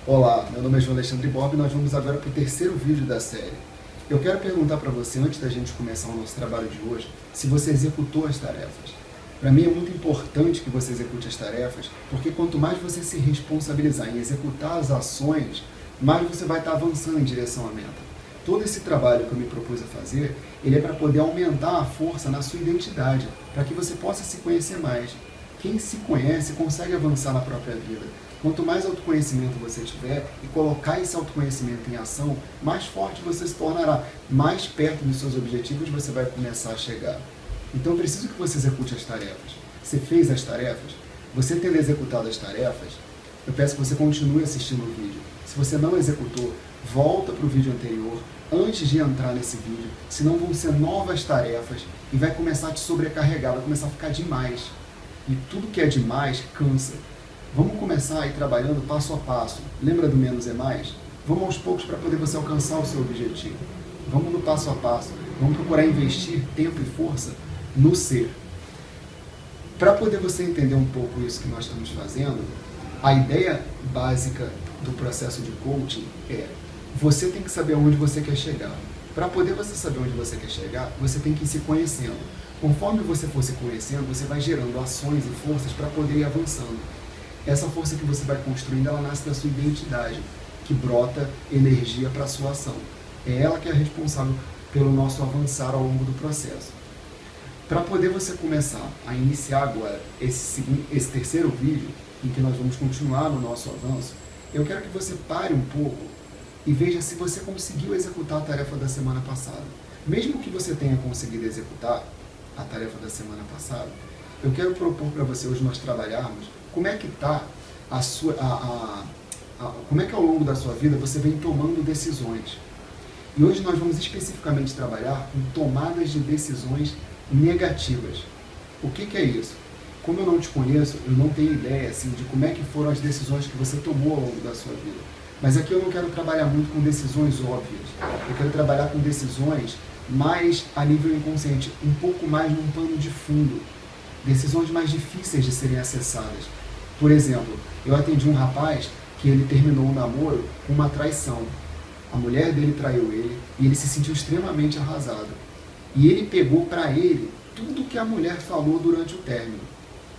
Olá, meu nome é João Alexandre Bob e nós vamos agora para o terceiro vídeo da série. Eu quero perguntar para você, antes da gente começar o nosso trabalho de hoje, se você executou as tarefas. Para mim é muito importante que você execute as tarefas, porque quanto mais você se responsabilizar em executar as ações, mais você vai estar avançando em direção à meta. Todo esse trabalho que eu me propus a fazer, ele é para poder aumentar a força na sua identidade, para que você possa se conhecer mais. Quem se conhece consegue avançar na própria vida. Quanto mais autoconhecimento você tiver e colocar esse autoconhecimento em ação, mais forte você se tornará, mais perto dos seus objetivos você vai começar a chegar. Então eu preciso que você execute as tarefas. Você fez as tarefas? Você tendo executado as tarefas, eu peço que você continue assistindo o vídeo. Se você não executou, volta para o vídeo anterior, antes de entrar nesse vídeo, senão vão ser novas tarefas e vai começar a te sobrecarregar, vai começar a ficar demais. E tudo que é demais cansa. Vamos começar a ir trabalhando passo a passo. Lembra do menos é mais? Vamos aos poucos para poder você alcançar o seu objetivo. Vamos no passo a passo. Vamos procurar investir tempo e força no ser. Para poder você entender um pouco isso que nós estamos fazendo, a ideia básica do processo de coaching é: você tem que saber onde você quer chegar. Para poder você saber onde você quer chegar, você tem que ir se conhecendo. Conforme você for se conhecendo, você vai gerando ações e forças para poder ir avançando. Essa força que você vai construindo, ela nasce da sua identidade, que brota energia para a sua ação. É ela que é responsável pelo nosso avançar ao longo do processo. Para poder você começar a iniciar agora esse terceiro vídeo, em que nós vamos continuar no nosso avanço, eu quero que você pare um pouco e veja se você conseguiu executar a tarefa da semana passada. Mesmo que você tenha conseguido executar a tarefa da semana passada, eu quero propor para você hoje nós trabalharmos como é que está como é que ao longo da sua vida você vem tomando decisões. E hoje nós vamos especificamente trabalhar com tomadas de decisões negativas. O que é isso? Como eu não te conheço, eu não tenho ideia assim, de como é que foram as decisões que você tomou ao longo da sua vida. Mas aqui eu não quero trabalhar muito com decisões óbvias. Eu quero trabalhar com decisões mais a nível inconsciente, um pouco mais num pano de fundo. Decisões mais difíceis de serem acessadas. Por exemplo, eu atendi um rapaz que ele terminou um namoro com uma traição. A mulher dele traiu ele e ele se sentiu extremamente arrasado. E ele pegou para ele tudo que a mulher falou durante o término.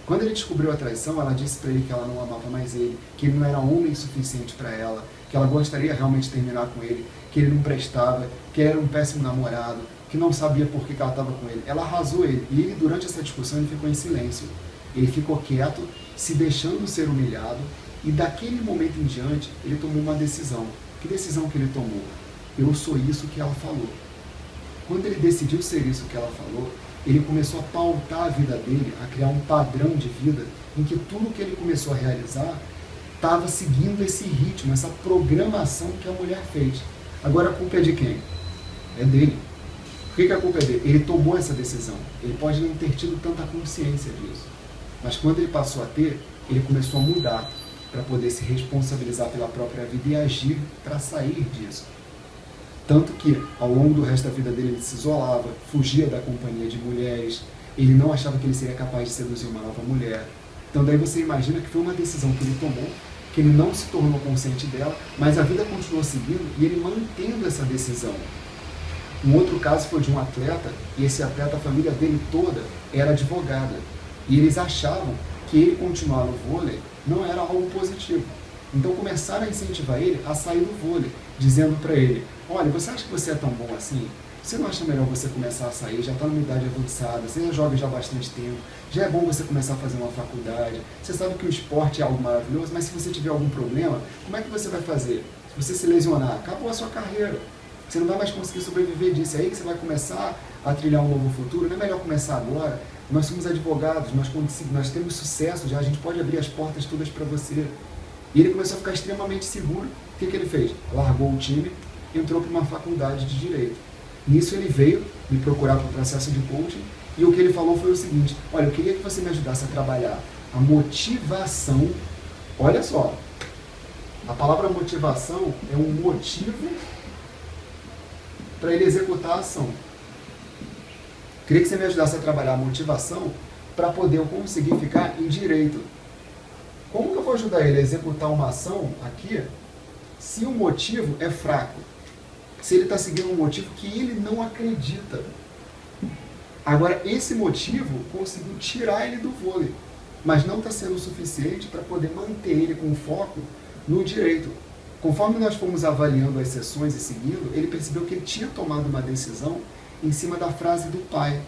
Quando ele descobriu a traição, ela disse para ele que ela não amava mais ele, que ele não era homem suficiente para ela, que ela gostaria realmente de terminar com ele, que ele não prestava, que ele era um péssimo namorado, que não sabia por que ela estava com ele. Ela arrasou ele. E ele, durante essa discussão, ele ficou em silêncio. Ele ficou quieto, se deixando ser humilhado, e daquele momento em diante, ele tomou uma decisão. Que decisão que ele tomou? Eu sou isso que ela falou. Quando ele decidiu ser isso que ela falou, ele começou a pautar a vida dele, a criar um padrão de vida, em que tudo que ele começou a realizar estava seguindo esse ritmo, essa programação que a mulher fez. Agora a culpa é de quem? É dele. Por que a culpa é dele? Ele tomou essa decisão. Ele pode não ter tido tanta consciência disso. Mas quando ele passou a ter, ele começou a mudar para poder se responsabilizar pela própria vida e agir para sair disso. Tanto que, ao longo do resto da vida dele, ele se isolava, fugia da companhia de mulheres, ele não achava que ele seria capaz de seduzir uma nova mulher. Então daí você imagina que foi uma decisão que ele tomou, que ele não se tornou consciente dela, mas a vida continuou seguindo e ele mantendo essa decisão. Um outro caso foi de um atleta, e esse atleta, a família dele toda era advogada. E eles achavam que ele continuar no vôlei não era algo positivo. Então começaram a incentivar ele a sair do vôlei, dizendo para ele: olha, você acha que você é tão bom assim? Você não acha melhor você começar a sair? Já está numa idade avançada, você já joga já há bastante tempo, já é bom você começar a fazer uma faculdade, você sabe que o esporte é algo maravilhoso, mas se você tiver algum problema, como é que você vai fazer? Se você se lesionar, acabou a sua carreira. Você não vai mais conseguir sobreviver disso. É aí que você vai começar a trilhar um novo futuro. Não é melhor começar agora? Nós somos advogados, nós temos sucesso já, a gente pode abrir as portas todas para você. E ele começou a ficar extremamente seguro. O que ele fez? Largou o time, entrou para uma faculdade de Direito. Nisso ele veio me procurar para o processo de coaching, e o que ele falou foi o seguinte: olha, eu queria que você me ajudasse a trabalhar a motivação. Olha só, a palavra motivação é um motivo para ele executar a ação. Eu queria que você me ajudasse a trabalhar a motivação para poder eu conseguir ficar em direito. Como que eu vou ajudar ele a executar uma ação aqui se o motivo é fraco? Se ele está seguindo um motivo que ele não acredita. Agora, esse motivo conseguiu tirar ele do vôlei, mas não está sendo o suficiente para poder manter ele com foco no direito. Conforme nós fomos avaliando as sessões e seguindo, ele percebeu que ele tinha tomado uma decisão em cima da frase do pai.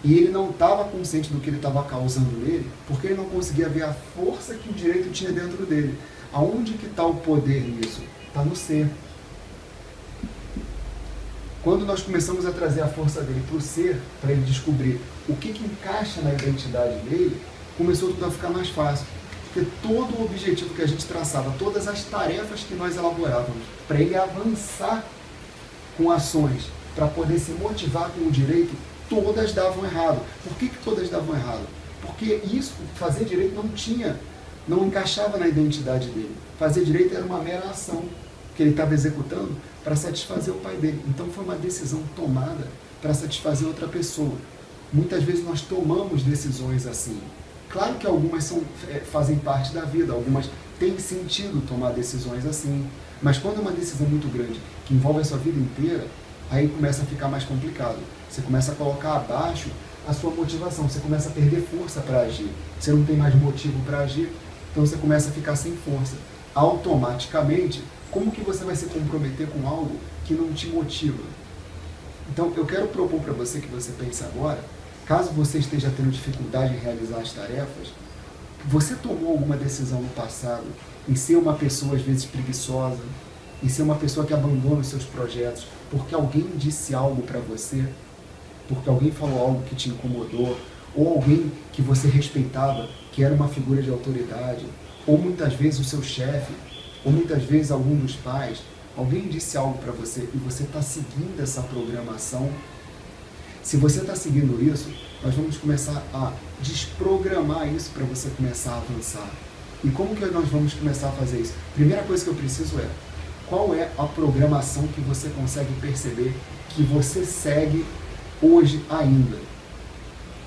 E ele não estava consciente do que ele estava causando nele, porque ele não conseguia ver a força que o direito tinha dentro dele. Aonde que está o poder nisso? Está no ser. Quando nós começamos a trazer a força dele para o ser, para ele descobrir o que encaixa na identidade dele, começou tudo a ficar mais fácil. Porque todo o objetivo que a gente traçava, todas as tarefas que nós elaborávamos, para ele avançar com ações, para poder se motivar com o direito, todas davam errado. Por que todas davam errado? Porque isso, fazer direito não encaixava na identidade dele. Fazer direito era uma mera ação que ele estava executando para satisfazer o pai dele. Então foi uma decisão tomada para satisfazer outra pessoa. Muitas vezes nós tomamos decisões assim. Claro que algumas fazem parte da vida, algumas têm sentido tomar decisões assim, mas quando é uma decisão muito grande, que envolve a sua vida inteira, aí começa a ficar mais complicado. Você começa a colocar abaixo a sua motivação, você começa a perder força para agir, você não tem mais motivo para agir, então você começa a ficar sem força. Automaticamente, como que você vai se comprometer com algo que não te motiva? Então, eu quero propor para você que você pense agora, caso você esteja tendo dificuldade em realizar as tarefas, você tomou alguma decisão no passado em ser uma pessoa, às vezes, preguiçosa, em ser uma pessoa que abandona os seus projetos, porque alguém disse algo para você, porque alguém falou algo que te incomodou, ou alguém que você respeitava, que era uma figura de autoridade, ou muitas vezes o seu chefe, ou muitas vezes algum dos pais, alguém disse algo para você e você está seguindo essa programação. Se você está seguindo isso, nós vamos começar a desprogramar isso para você começar a avançar. E como que nós vamos começar a fazer isso? Primeira coisa que eu preciso é, qual é a programação que você consegue perceber que você segue hoje ainda?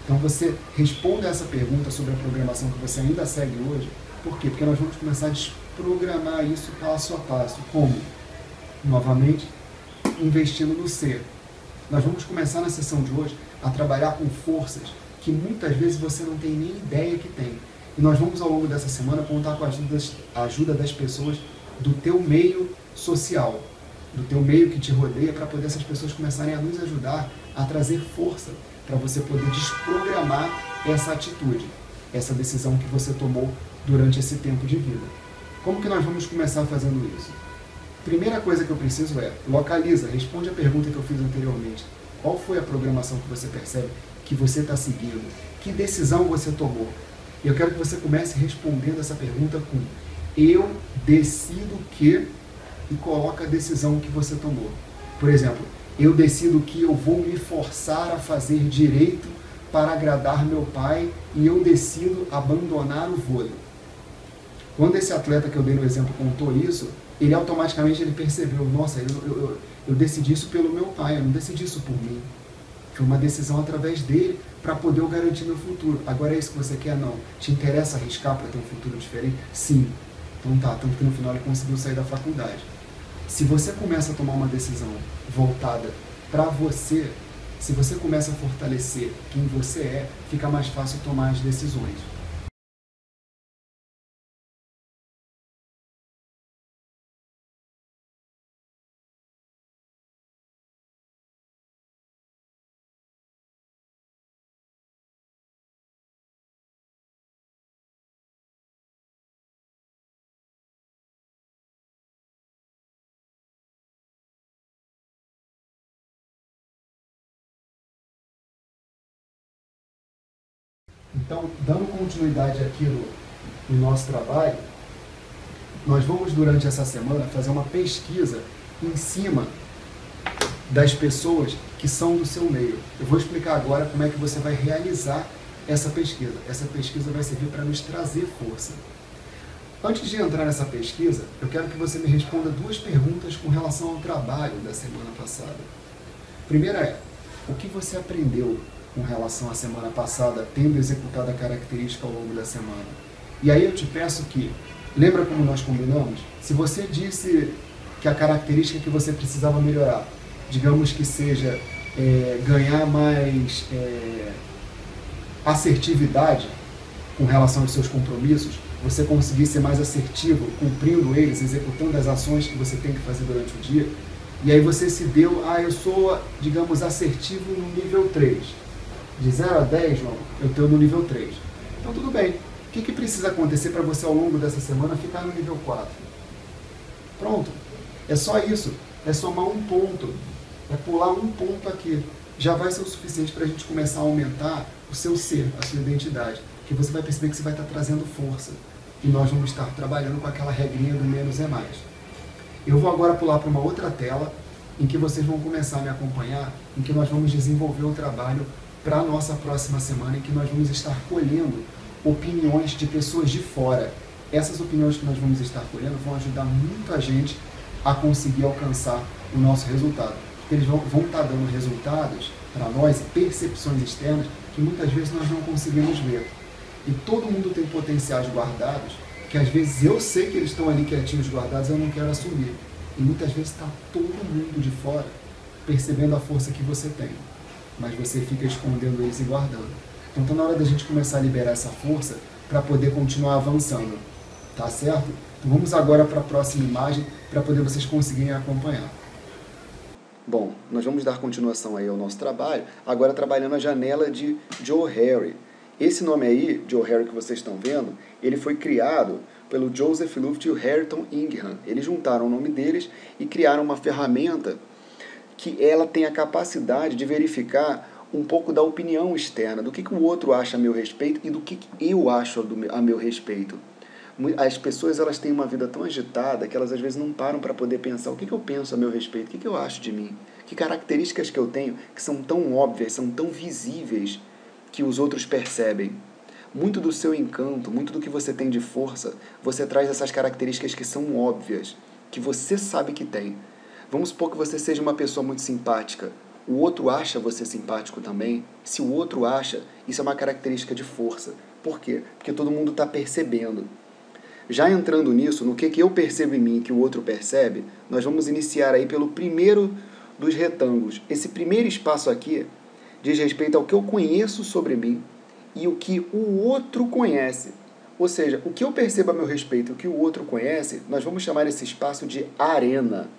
Então você responda essa pergunta sobre a programação que você ainda segue hoje. Por quê? Porque nós vamos começar a desprogramar isso passo a passo. Como? Novamente, investindo no ser. Nós vamos começar na sessão de hoje a trabalhar com forças que muitas vezes você não tem nem ideia que tem. E nós vamos ao longo dessa semana contar com a ajuda das pessoas do teu meio social, do teu meio que te rodeia, para poder essas pessoas começarem a nos ajudar a trazer força, para você poder desprogramar essa atitude, essa decisão que você tomou durante esse tempo de vida. Como que nós vamos começar fazendo isso? Primeira coisa que eu preciso é, localiza, responde a pergunta que eu fiz anteriormente. Qual foi a programação que você percebe que você está seguindo? Que decisão você tomou? E eu quero que você comece respondendo essa pergunta com eu decido que, e coloca a decisão que você tomou. Por exemplo, eu decido que eu vou me forçar a fazer direito para agradar meu pai e eu decido abandonar o vôlei. Quando esse atleta que eu dei no exemplo contou isso, ele automaticamente percebeu, nossa, eu decidi isso pelo meu pai, eu não decidi isso por mim. Foi uma decisão através dele para poder eu garantir meu futuro. Agora é isso que você quer? Não. Te interessa arriscar para ter um futuro diferente? Sim. Então tá, tanto que no final ele conseguiu sair da faculdade. Se você começa a tomar uma decisão voltada para você, se você começa a fortalecer quem você é, fica mais fácil tomar as decisões. Então, dando continuidade aqui no nosso trabalho, nós vamos durante essa semana fazer uma pesquisa em cima das pessoas que são do seu meio. Eu vou explicar agora como é que você vai realizar essa pesquisa. Essa pesquisa vai servir para nos trazer força. Antes de entrar nessa pesquisa, eu quero que você me responda 2 perguntas com relação ao trabalho da semana passada. Primeira é, o que você aprendeu com relação à semana passada, tendo executado a característica ao longo da semana? E aí eu te peço que, lembra como nós combinamos? Se você disse que a característica que você precisava melhorar, digamos que seja ganhar mais assertividade com relação aos seus compromissos, você conseguir ser mais assertivo, cumprindo eles, executando as ações que você tem que fazer durante o dia, e aí você se deu, eu sou, digamos, assertivo no nível 3. De 0 a 10, João, eu estou no nível 3. Então tudo bem. O que precisa acontecer para você ao longo dessa semana ficar no nível 4? Pronto. É só isso. É somar um ponto. É pular um ponto aqui. Já vai ser o suficiente para a gente começar a aumentar o seu ser, a sua identidade. Que você vai perceber que você vai estar trazendo força. E nós vamos estar trabalhando com aquela regrinha do menos é mais. Eu vou agora pular para uma outra tela, em que vocês vão começar a me acompanhar, em que nós vamos desenvolver o trabalho para a nossa próxima semana, em que nós vamos estar colhendo opiniões de pessoas de fora. Essas opiniões que nós vamos estar colhendo vão ajudar muito a gente a conseguir alcançar o nosso resultado. Porque eles vão estar dando resultados para nós, percepções externas, que muitas vezes nós não conseguimos ver. E todo mundo tem potenciais guardados, que às vezes eu sei que eles estão ali quietinhos guardados, eu não quero assumir. E muitas vezes está todo mundo de fora percebendo a força que você tem. Mas você fica escondendo eles e guardando. Então está na hora da gente começar a liberar essa força para poder continuar avançando. Tá certo? Então vamos agora para a próxima imagem para poder vocês conseguirem acompanhar. Bom, nós vamos dar continuação aí ao nosso trabalho, agora trabalhando a janela de Joe Harry. Esse nome aí, Joe Harry, que vocês estão vendo, ele foi criado pelo Joseph Luft e o Harrington Ingham. Eles juntaram o nome deles e criaram uma ferramenta que ela tem a capacidade de verificar um pouco da opinião externa, do que o outro acha a meu respeito e do que eu acho a meu respeito. As pessoas elas têm uma vida tão agitada que elas às vezes não param para poder pensar o que eu penso a meu respeito, o que eu acho de mim, que características que eu tenho que são tão óbvias, são tão visíveis que os outros percebem. Muito do seu encanto, muito do que você tem de força, você traz essas características que são óbvias, que você sabe que tem. Vamos supor que você seja uma pessoa muito simpática. O outro acha você simpático também. Se o outro acha, isso é uma característica de força. Por quê? Porque todo mundo está percebendo. Já entrando nisso, no que eu percebo em mim e que o outro percebe, nós vamos iniciar aí pelo primeiro dos retângulos. Esse primeiro espaço aqui diz respeito ao que eu conheço sobre mim e o que o outro conhece. Ou seja, o que eu percebo a meu respeito e o que o outro conhece, nós vamos chamar esse espaço de arena.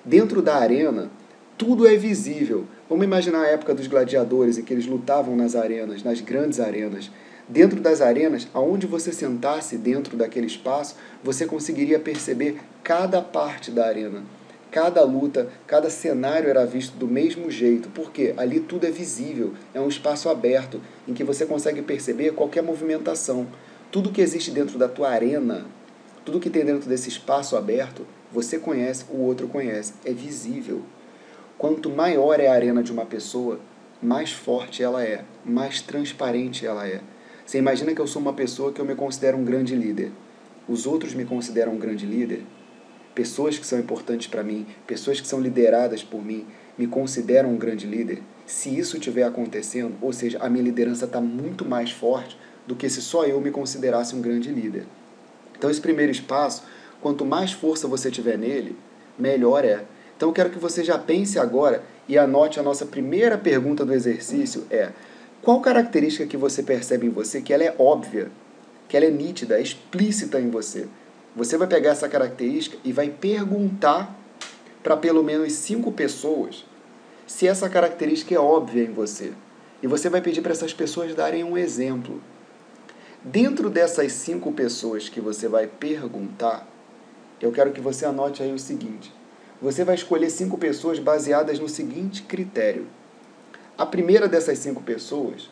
Dentro da arena, tudo é visível. Vamos imaginar a época dos gladiadores, em que eles lutavam nas arenas, nas grandes arenas. Dentro das arenas, aonde você sentasse dentro daquele espaço, você conseguiria perceber cada parte da arena. Cada luta, cada cenário era visto do mesmo jeito, porque ali tudo é visível, é um espaço aberto, em que você consegue perceber qualquer movimentação. Tudo que existe dentro da tua arena, tudo que tem dentro desse espaço aberto, você conhece, o outro conhece, é visível. Quanto maior é a arena de uma pessoa, mais forte ela é, mais transparente ela é. Você imagina que eu sou uma pessoa que eu me considero um grande líder. Os outros me consideram um grande líder? Pessoas que são importantes para mim, pessoas que são lideradas por mim, me consideram um grande líder? Se isso estiver acontecendo, ou seja, a minha liderança está muito mais forte do que se só eu me considerasse um grande líder. Então esse primeiro espaço, quanto mais força você tiver nele, melhor é. Então eu quero que você já pense agora e anote a nossa primeira pergunta do exercício qual característica que você percebe em você que ela é óbvia, que ela é nítida, é explícita em você? Você vai pegar essa característica e vai perguntar para pelo menos 5 pessoas se essa característica é óbvia em você. E você vai pedir para essas pessoas darem um exemplo. Dentro dessas 5 pessoas que você vai perguntar, eu quero que você anote aí o seguinte. Você vai escolher 5 pessoas baseadas no seguinte critério. A primeira dessas 5 pessoas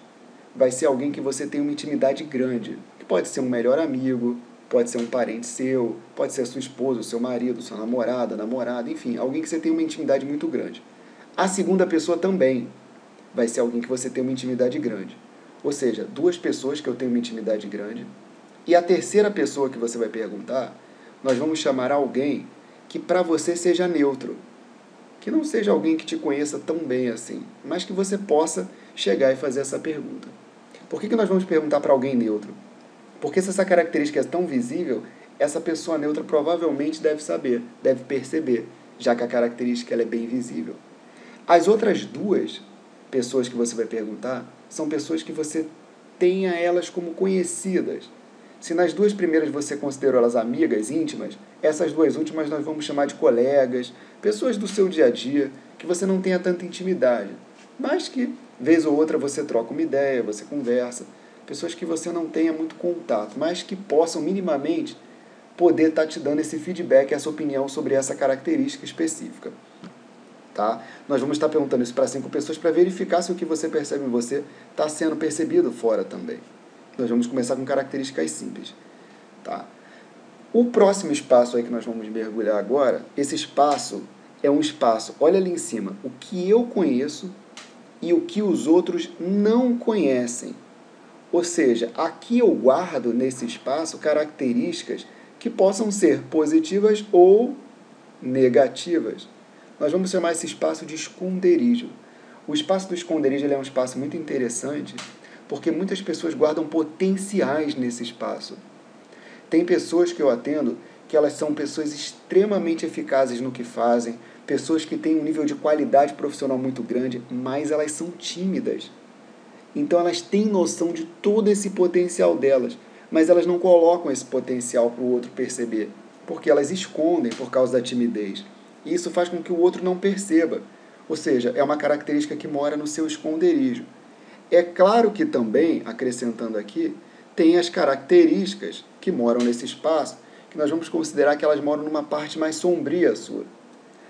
vai ser alguém que você tem uma intimidade grande, que pode ser um melhor amigo, pode ser um parente seu, pode ser a sua esposa, o seu marido, sua namorada, namorada, enfim, alguém que você tem uma intimidade muito grande. A segunda pessoa também vai ser alguém que você tem uma intimidade grande. Ou seja, duas pessoas que eu tenho uma intimidade grande. E a terceira pessoa que você vai perguntar, nós vamos chamar alguém que para você seja neutro. Que não seja alguém que te conheça tão bem assim, mas que você possa chegar e fazer essa pergunta. Por que nós vamos perguntar para alguém neutro? Porque se essa característica é tão visível, essa pessoa neutra provavelmente deve saber, deve perceber, já que a característica ela é bem visível. As outras duas pessoas que você vai perguntar são pessoas que você tenha elas como conhecidas. Se nas duas primeiras você considerou elas amigas íntimas, essas duas últimas nós vamos chamar de colegas, pessoas do seu dia a dia, que você não tenha tanta intimidade, mas que, vez ou outra, você troca uma ideia, você conversa, pessoas que você não tenha muito contato, mas que possam minimamente poder estar te dando esse feedback, essa opinião sobre essa característica específica. Tá? Nós vamos estar perguntando isso para 5 pessoas para verificar se o que você percebe em você está sendo percebido fora também. Nós vamos começar com características simples. Tá? O próximo espaço aí que nós vamos mergulhar agora, esse espaço é um espaço, olha ali em cima, o que eu conheço e o que os outros não conhecem. Ou seja, aqui eu guardo nesse espaço características que possam ser positivas ou negativas. Nós vamos chamar esse espaço de esconderijo. O espaço do esconderijo ele é um espaço muito interessante, porque muitas pessoas guardam potenciais nesse espaço. Tem pessoas que eu atendo que elas são pessoas extremamente eficazes no que fazem, pessoas que têm um nível de qualidade profissional muito grande, mas elas são tímidas. Então elas têm noção de todo esse potencial delas, mas elas não colocam esse potencial para o outro perceber, porque elas escondem por causa da timidez. E isso faz com que o outro não perceba. Ou seja, é uma característica que mora no seu esconderijo. É claro que também, acrescentando aqui, tem as características que moram nesse espaço, que nós vamos considerar que elas moram numa parte mais sombria sua,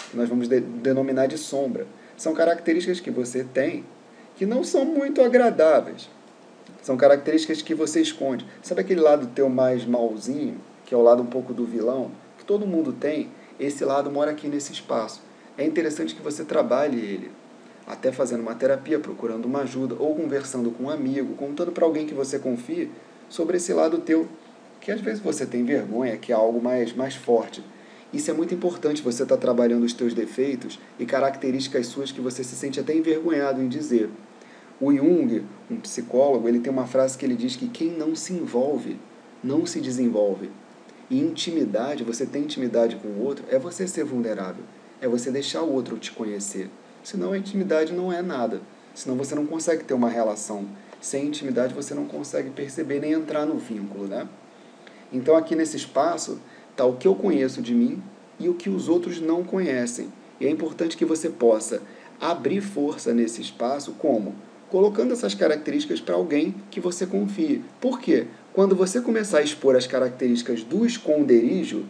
que nós vamos denominar de sombra. São características que você tem que não são muito agradáveis. São características que você esconde. Sabe aquele lado teu mais malzinho, que é o lado um pouco do vilão, que todo mundo tem? Esse lado mora aqui nesse espaço. É interessante que você trabalhe ele, até fazendo uma terapia, procurando uma ajuda, ou conversando com um amigo, contando para alguém que você confie sobre esse lado teu, que às vezes você tem vergonha, que é algo mais forte. Isso é muito importante, você estar trabalhando os teus defeitos e características suas que você se sente até envergonhado em dizer. O Jung, um psicólogo, ele tem uma frase que ele diz que quem não se envolve, não se desenvolve. E intimidade, você tem intimidade com o outro, é você ser vulnerável, é você deixar o outro te conhecer. Senão a intimidade não é nada. Senão você não consegue ter uma relação. Sem intimidade você não consegue perceber nem entrar no vínculo, né? Então aqui nesse espaço está o que eu conheço de mim e o que os outros não conhecem. E é importante que você possa abrir força nesse espaço, como? Colocando essas características para alguém que você confie. Por quê? Quando você começar a expor as características do esconderijo,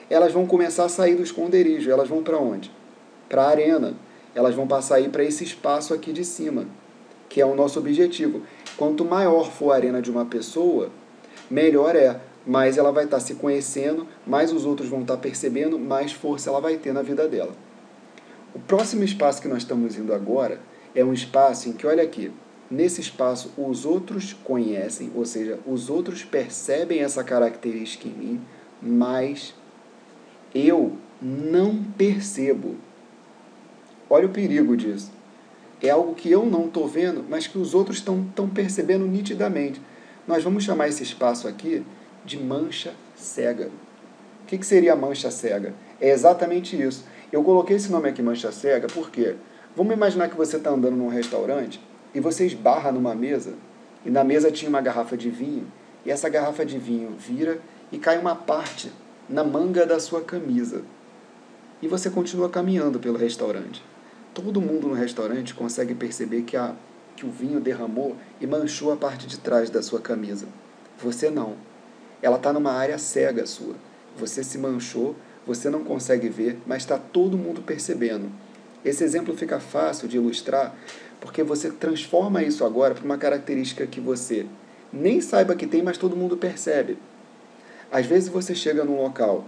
elas vão começar a sair do esconderijo. Elas vão para onde? Para a arena. Elas vão passar aí para esse espaço aqui de cima, que é o nosso objetivo. Quanto maior for a arena de uma pessoa, melhor é. Mais ela vai estar se conhecendo, mais os outros vão estar percebendo, mais força ela vai ter na vida dela. O próximo espaço que nós estamos indo agora é um espaço em que, olha aqui, nesse espaço os outros conhecem, ou seja, os outros percebem essa característica em mim, mas eu não percebo. Olha o perigo disso. É algo que eu não estou vendo, mas que os outros estão percebendo nitidamente. Nós vamos chamar esse espaço aqui de mancha cega. O que seria a mancha cega? É exatamente isso. Eu coloquei esse nome aqui, mancha cega, porque vamos imaginar que você está andando num restaurante e você esbarra numa mesa, e na mesa tinha uma garrafa de vinho, e essa garrafa de vinho vira e cai uma parte na manga da sua camisa. E você continua caminhando pelo restaurante. Todo mundo no restaurante consegue perceber que o vinho derramou e manchou a parte de trás da sua camisa. Você não. Ela está numa área cega sua. Você se manchou, você não consegue ver, mas está todo mundo percebendo. Esse exemplo fica fácil de ilustrar Porque você transforma isso agora para uma característica que você nem saiba que tem, mas todo mundo percebe. Às vezes você chega num local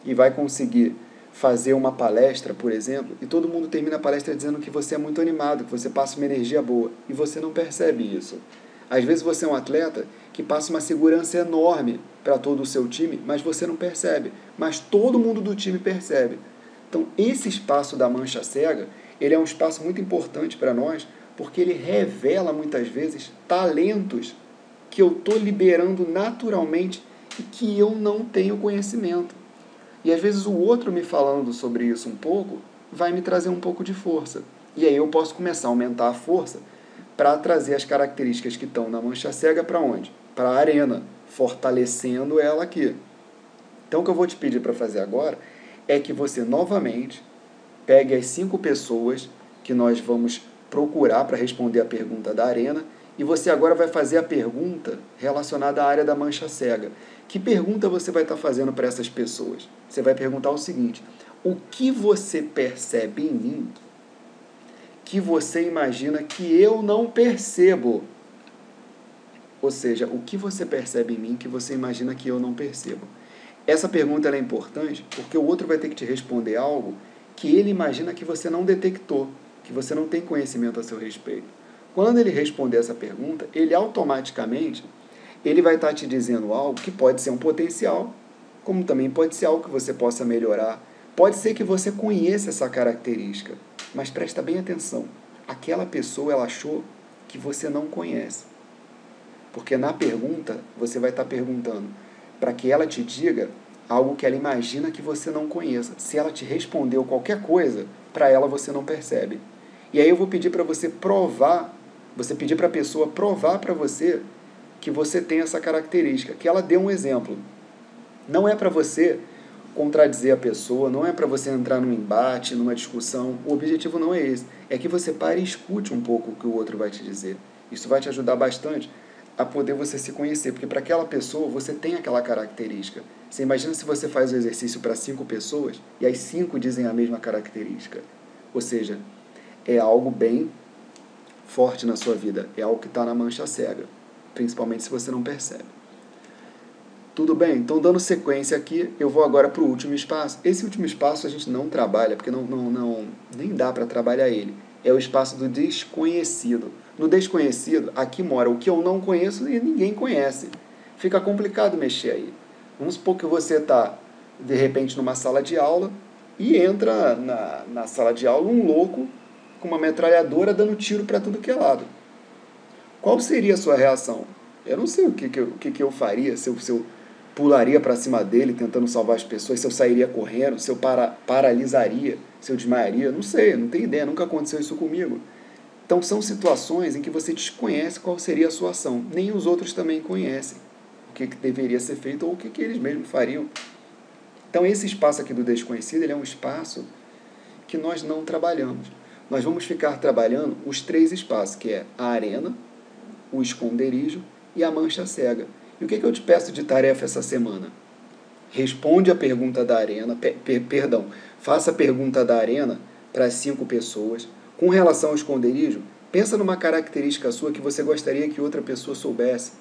e vai conseguir fazer uma palestra, por exemplo, e todo mundo termina a palestra dizendo que você é muito animado, que você passa uma energia boa, e você não percebe isso. Às vezes você é um atleta que passa uma segurança enorme para todo o seu time, mas você não percebe, mas todo mundo do time percebe. Então, esse espaço da mancha cega, ele é um espaço muito importante para nós, porque ele revela muitas vezes talentos que eu estou liberando naturalmente e que eu não tenho conhecimento. E às vezes o outro me falando sobre isso um pouco, vai me trazer um pouco de força. E aí eu posso começar a aumentar a força para trazer as características que estão na mancha cega para onde? Para a arena, fortalecendo ela aqui. Então o que eu vou te pedir para fazer agora é que você novamente pegue as 5 pessoas que nós vamos procurar para responder a pergunta da arena e você agora vai fazer a pergunta relacionada à área da mancha cega. Que pergunta você vai estar fazendo para essas pessoas? Você vai perguntar o seguinte: o que você percebe em mim que você imagina que eu não percebo? Ou seja, o que você percebe em mim que você imagina que eu não percebo? Essa pergunta ela é importante porque o outro vai ter que te responder algo que ele imagina que você não detectou, que você não tem conhecimento a seu respeito. Quando ele responder essa pergunta, ele automaticamente ele vai estar te dizendo algo que pode ser um potencial, como também pode ser algo que você possa melhorar. Pode ser que você conheça essa característica, mas presta bem atenção. Aquela pessoa ela achou que você não conhece. Porque na pergunta, você vai estar perguntando para que ela te diga algo que ela imagina que você não conheça. Se ela te respondeu qualquer coisa, para ela você não percebe. E aí eu vou pedir para você provar, você pedir para a pessoa provar para você que você tem essa característica, que ela dê um exemplo. Não é para você contradizer a pessoa, não é para você entrar num embate, numa discussão. O objetivo não é esse. É que você pare e escute um pouco o que o outro vai te dizer. Isso vai te ajudar bastante a poder você se conhecer, porque para aquela pessoa você tem aquela característica. Você imagina se você faz o exercício para 5 pessoas e as 5 dizem a mesma característica. Ou seja, é algo bem forte na sua vida, é algo que está na mancha cega, principalmente se você não percebe. Tudo bem? Então, dando sequência aqui, eu vou agora para o último espaço. Esse último espaço a gente não trabalha, porque nem dá para trabalhar ele. É o espaço do desconhecido. No desconhecido, aqui mora o que eu não conheço e ninguém conhece. Fica complicado mexer aí. Vamos supor que você está, de repente, numa sala de aula e entra na sala de aula um louco com uma metralhadora dando tiro para tudo que é lado. Qual seria a sua reação? Eu não sei o que eu faria, se eu pularia para cima dele tentando salvar as pessoas, se eu sairia correndo, se eu paralisaria, se eu desmaiaria, não sei, não tenho ideia, nunca aconteceu isso comigo. Então são situações em que você desconhece qual seria a sua ação, nem os outros também conhecem o que deveria ser feito ou o que eles mesmos fariam. Então esse espaço aqui do desconhecido, ele é um espaço que nós não trabalhamos. Nós vamos ficar trabalhando os 3 espaços, que é a arena, o esconderijo e a mancha cega. E o que eu te peço de tarefa essa semana? Responde a pergunta da arena, faça a pergunta da arena para as 5 pessoas. Com relação ao esconderijo, pensa numa característica sua que você gostaria que outra pessoa soubesse,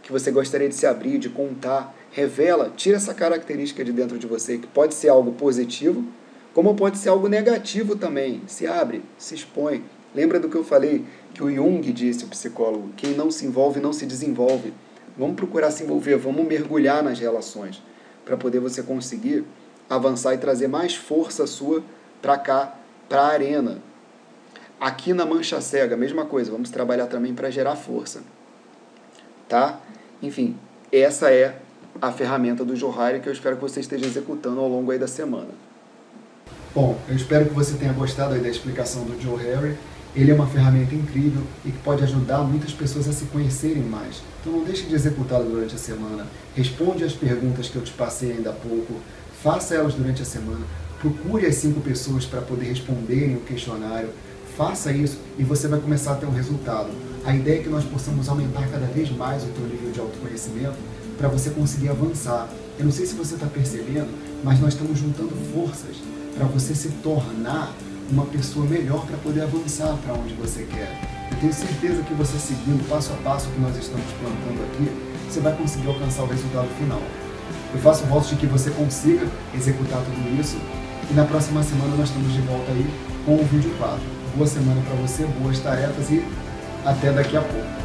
que você gostaria de se abrir, de contar. Revela, tira essa característica de dentro de você, que pode ser algo positivo, como pode ser algo negativo também. Se abre, se expõe. Lembra do que eu falei, que o Jung disse, o psicólogo: quem não se envolve não se desenvolve. Vamos procurar se envolver, vamos mergulhar nas relações, para poder você conseguir avançar e trazer mais força sua para cá, para a arena. Aqui na mancha cega, mesma coisa, vamos trabalhar também para gerar força. Tá? Enfim, essa é a ferramenta do Joe Harry que eu espero que você esteja executando ao longo aí da semana. Bom, eu espero que você tenha gostado aí da explicação do Joe Harry. Ele é uma ferramenta incrível e que pode ajudar muitas pessoas a se conhecerem mais. Então não deixe de executá-la durante a semana. Responde as perguntas que eu te passei ainda há pouco. Faça elas durante a semana. Procure as 5 pessoas para poder responderem o questionário. Faça isso e você vai começar a ter um resultado. A ideia é que nós possamos aumentar cada vez mais o teu nível de autoconhecimento para você conseguir avançar. Eu não sei se você está percebendo, mas nós estamos juntando forças para você se tornar uma pessoa melhor para poder avançar para onde você quer. Eu tenho certeza que você seguindo passo a passo o que nós estamos plantando aqui, você vai conseguir alcançar o resultado final. Eu faço votos de que você consiga executar tudo isso e na próxima semana nós estamos de volta aí com o vídeo 4. Boa semana para você, boas tarefas e até daqui a pouco.